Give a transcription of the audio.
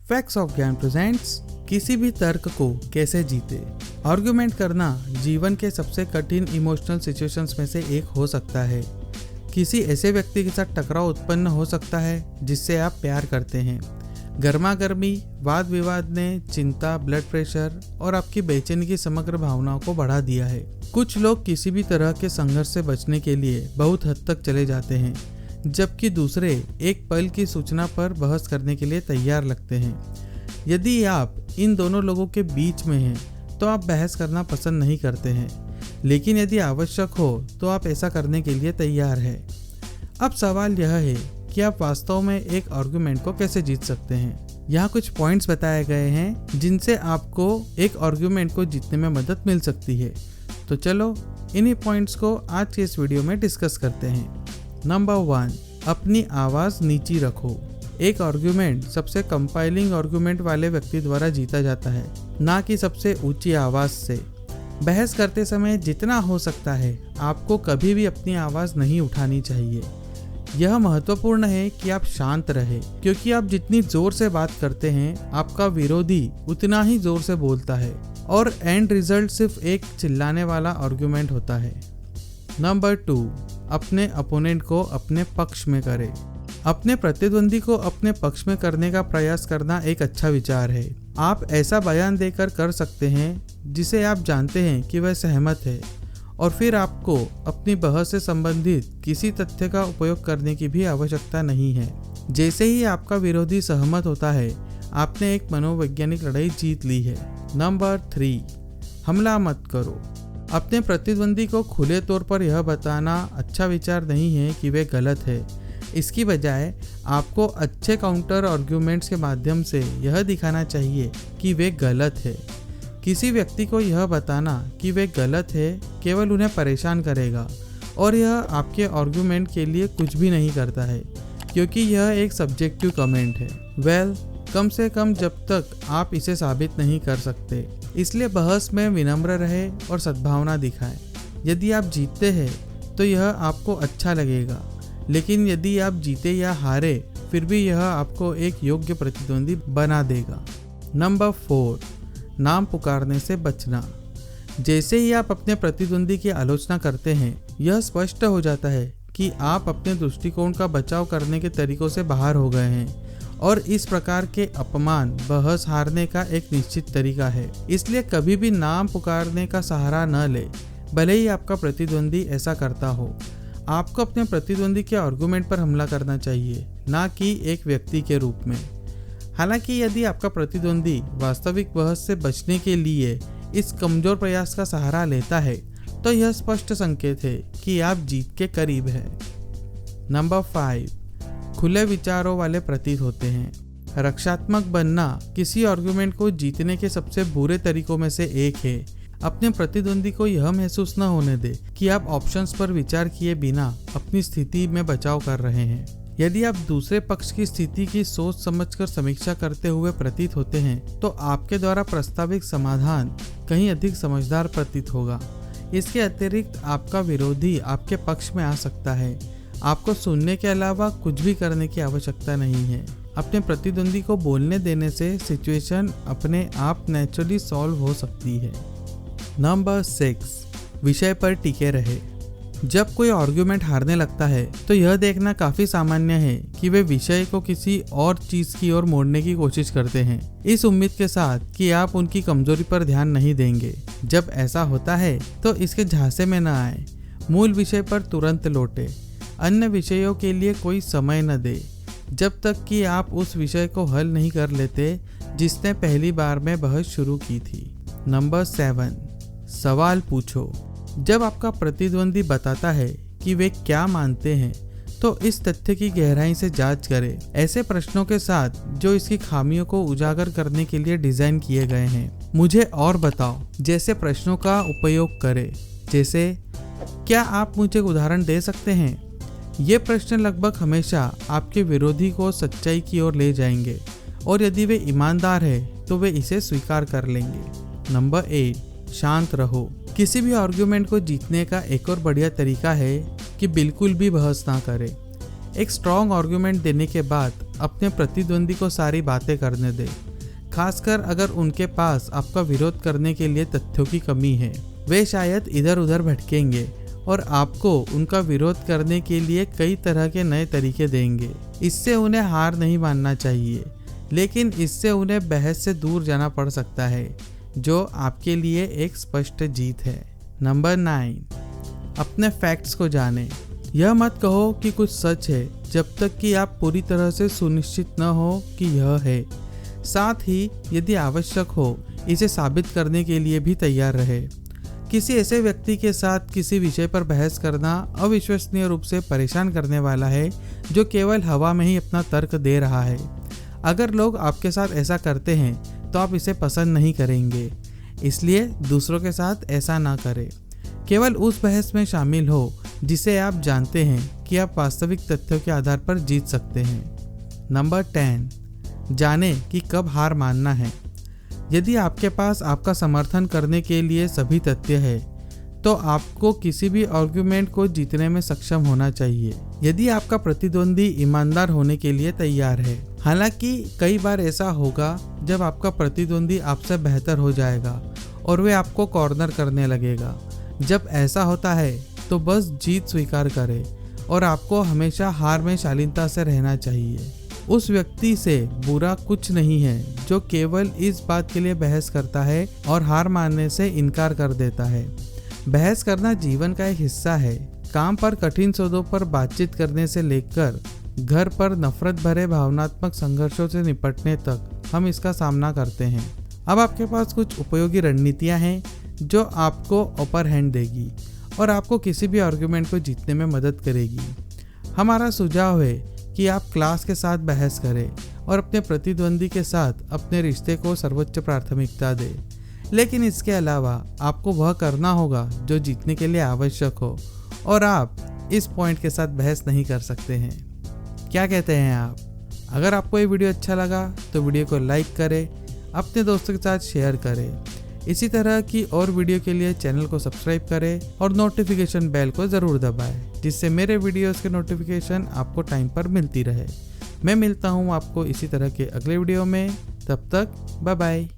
Facts of ज्ञान presents किसी भी तर्क को कैसे जीते। आर्गुमेंट करना जीवन के सबसे कठिन इमोशनल सिचुएशंस में से एक हो सकता है। किसी ऐसे व्यक्ति के साथ टकराव उत्पन्न हो सकता है जिससे आप प्यार करते हैं। गर्मा गर्मी, वाद विवाद ने चिंता, ब्लड प्रेशर और आपकी बेचैनी की समग्र भावनाओं को बढ़ा दिया है। कुछ लोग किसी भी तरह के संघर्ष से बचने के लिए बहुत हद तक चले जाते हैं, जबकि दूसरे एक पल की सूचना पर बहस करने के लिए तैयार लगते हैं। यदि आप इन दोनों लोगों के बीच में हैं तो आप बहस करना पसंद नहीं करते हैं, लेकिन यदि आवश्यक हो तो आप ऐसा करने के लिए तैयार हैं। अब सवाल यह है कि आप वास्तव में एक आर्गुमेंट को कैसे जीत सकते हैं। यहाँ कुछ पॉइंट्स बताए गए हैं जिनसे आपको एक आर्गुमेंट को जीतने में मदद मिल सकती है। तो चलो इन्हीं पॉइंट्स को आज के इस वीडियो में डिस्कस करते हैं। नंबर 1, अपनी आवाज़ नीची रखो। एक आर्गुमेंट सबसे कंपाइलिंग आर्गुमेंट वाले व्यक्ति द्वारा जीता जाता है, ना कि सबसे ऊंची आवाज़ से। बहस करते समय जितना हो सकता है आपको कभी भी अपनी आवाज़ नहीं उठानी चाहिए। यह महत्वपूर्ण है कि आप शांत रहें, क्योंकि आप जितनी जोर से बात करते हैं आपका विरोधी उतना ही जोर से बोलता है और एंड रिजल्ट सिर्फ एक चिल्लाने वाला आर्गुमेंट होता है। नंबर 2, अपने अपोनेंट को अपने पक्ष में करें। अपने प्रतिद्वंदी को अपने पक्ष में करने का प्रयास करना एक अच्छा विचार है। आप ऐसा बयान देकर कर सकते हैं जिसे आप जानते हैं कि वह सहमत है, और फिर आपको अपनी बहस से संबंधित किसी तथ्य का उपयोग करने की भी आवश्यकता नहीं है। जैसे ही आपका विरोधी सहमत होता है, आपने एक मनोवैज्ञानिक लड़ाई जीत ली है। नंबर 3, हमला मत करो। अपने प्रतिद्वंदी को खुले तौर पर यह बताना अच्छा विचार नहीं है कि वे गलत है। इसकी बजाय आपको अच्छे काउंटर आर्गुमेंट्स के माध्यम से यह दिखाना चाहिए कि वे गलत है। किसी व्यक्ति को यह बताना कि वे गलत है केवल उन्हें परेशान करेगा, और यह आपके आर्गुमेंट के लिए कुछ भी नहीं करता है, क्योंकि यह एक सब्जेक्टिव कमेंट है। कम से कम जब तक आप इसे साबित नहीं कर सकते। इसलिए बहस में विनम्र रहे और सद्भावना दिखाएं। यदि आप जीतते हैं तो यह आपको अच्छा लगेगा, लेकिन यदि आप जीते या हारे फिर भी यह आपको एक योग्य प्रतिद्वंदी बना देगा। नंबर 4, नाम पुकारने से बचना। जैसे ही आप अपने प्रतिद्वंदी की आलोचना करते हैं, यह स्पष्ट हो जाता है कि आप अपने दृष्टिकोण का बचाव करने के तरीकों से बाहर हो गए हैं, और इस प्रकार के अपमान बहस हारने का एक निश्चित तरीका है। इसलिए कभी भी नाम पुकारने का सहारा न ले, भले ही आपका प्रतिद्वंदी ऐसा करता हो। आपको अपने प्रतिद्वंदी के आर्गुमेंट पर हमला करना चाहिए, ना कि एक व्यक्ति के रूप में। हालांकि यदि आपका प्रतिद्वंदी वास्तविक बहस से बचने के लिए इस कमजोर प्रयास का सहारा लेता है, तो यह स्पष्ट संकेत है कि आप जीत के करीब हैं। नंबर 5, खुले विचारों वाले प्रतीत होते हैं। रक्षात्मक बनना किसी आर्गुमेंट को जीतने के सबसे बुरे तरीकों में से एक है। अपने प्रतिद्वंदी को यह महसूस न होने दे कि आप ऑप्शंस पर विचार किए बिना अपनी स्थिति में बचाव कर रहे हैं। यदि आप दूसरे पक्ष की स्थिति की सोच समझकर समीक्षा करते हुए प्रतीत होते हैं, तो आपके द्वारा प्रस्तावित समाधान कहीं अधिक समझदार प्रतीत होगा। इसके अतिरिक्त आपका विरोधी आपके पक्ष में आ सकता है। आपको सुनने के अलावा कुछ भी करने की आवश्यकता नहीं है। अपने प्रतिद्वंदी को बोलने देने से सिचुएशन अपने आप नेचुरली सॉल्व हो सकती है। नंबर 6, विषय पर टिके रहे। जब कोई आर्गुमेंट हारने लगता है तो यह देखना काफी सामान्य है कि वे विषय को किसी और चीज की ओर मोड़ने की कोशिश करते हैं, इस उम्मीद के साथ कि आप उनकी कमजोरी पर ध्यान नहीं देंगे। जब ऐसा होता है तो इसके झांसे में न आए। मूल विषय पर तुरंत लौटे। अन्य विषयों के लिए कोई समय न दे जब तक कि आप उस विषय को हल नहीं कर लेते जिसने पहली बार में बहस शुरू की थी। नंबर 7, सवाल पूछो। जब आपका प्रतिद्वंदी बताता है कि वे क्या मानते हैं, तो इस तथ्य की गहराई से जांच करें, ऐसे प्रश्नों के साथ जो इसकी खामियों को उजागर करने के लिए डिजाइन किए गए हैं। मुझे और बताओ जैसे प्रश्नों का उपयोग करें, जैसे क्या आप मुझे उदाहरण दे सकते हैं। ये प्रश्न लगभग हमेशा आपके विरोधी को सच्चाई की ओर ले जाएंगे, और यदि वे ईमानदार है तो वे इसे स्वीकार कर लेंगे। नंबर 8, शांत रहो। किसी भी आर्गुमेंट को जीतने का एक और बढ़िया तरीका है कि बिल्कुल भी बहस ना करें। एक स्ट्रॉन्ग आर्गुमेंट देने के बाद अपने प्रतिद्वंदी को सारी बातें करने दें, खासकर अगर उनके पास आपका विरोध करने के लिए तथ्यों की कमी है। वे शायद इधर उधर भटकेंगे और आपको उनका विरोध करने के लिए कई तरह के नए तरीके देंगे। इससे उन्हें हार नहीं मानना चाहिए, लेकिन इससे उन्हें बहस से दूर जाना पड़ सकता है, जो आपके लिए एक स्पष्ट जीत है। नंबर 9, अपने फैक्ट्स को जानें। यह मत कहो कि कुछ सच है जब तक कि आप पूरी तरह से सुनिश्चित न हो कि यह है। साथ ही यदि आवश्यक हो, इसे साबित करने के लिए भी तैयार रहे। किसी ऐसे व्यक्ति के साथ किसी विषय पर बहस करना अविश्वसनीय रूप से परेशान करने वाला है, जो केवल हवा में ही अपना तर्क दे रहा है। अगर लोग आपके साथ ऐसा करते हैं तो आप इसे पसंद नहीं करेंगे, इसलिए दूसरों के साथ ऐसा ना करें। केवल उस बहस में शामिल हो जिसे आप जानते हैं कि आप वास्तविक तथ्यों के आधार पर जीत सकते हैं। नंबर 10, जानें कि कब हार मानना है। यदि आपके पास आपका समर्थन करने के लिए सभी तथ्य है, तो आपको किसी भी आर्गुमेंट को जीतने में सक्षम होना चाहिए, यदि आपका प्रतिद्वंदी ईमानदार होने के लिए तैयार है। हालांकि कई बार ऐसा होगा जब आपका प्रतिद्वंदी आपसे बेहतर हो जाएगा और वे आपको कॉर्नर करने लगेगा। जब ऐसा होता है तो बस जीत स्वीकार करें और आपको हमेशा हार में शालीनता से रहना चाहिए। उस व्यक्ति से बुरा कुछ नहीं है जो केवल इस बात के लिए बहस करता है और हार मानने से इनकार कर देता है। बहस करना जीवन का एक हिस्सा है। काम पर कठिन सौदों पर बातचीत करने से लेकर घर पर नफरत भरे भावनात्मक संघर्षों से निपटने तक हम इसका सामना करते हैं। अब आपके पास कुछ उपयोगी रणनीतियां हैं जो आपको अपर हैंड देगी और आपको किसी भी आर्गुमेंट को जीतने में मदद करेगी। हमारा सुझाव है कि आप क्लास के साथ बहस करें और अपने प्रतिद्वंदी के साथ अपने रिश्ते को सर्वोच्च प्राथमिकता दें, लेकिन इसके अलावा आपको वह करना होगा जो जीतने के लिए आवश्यक हो, और आप इस पॉइंट के साथ बहस नहीं कर सकते हैं। क्या कहते हैं आप? अगर आपको ये वीडियो अच्छा लगा तो वीडियो को लाइक करें, अपने दोस्तों के साथ शेयर करें। इसी तरह की और वीडियो के लिए चैनल को सब्सक्राइब करें और नोटिफिकेशन बेल को ज़रूर दबाएं, जिससे मेरे वीडियोस के नोटिफिकेशन आपको टाइम पर मिलती रहे। मैं मिलता हूँ आपको इसी तरह के अगले वीडियो में। तब तक बाय बाय।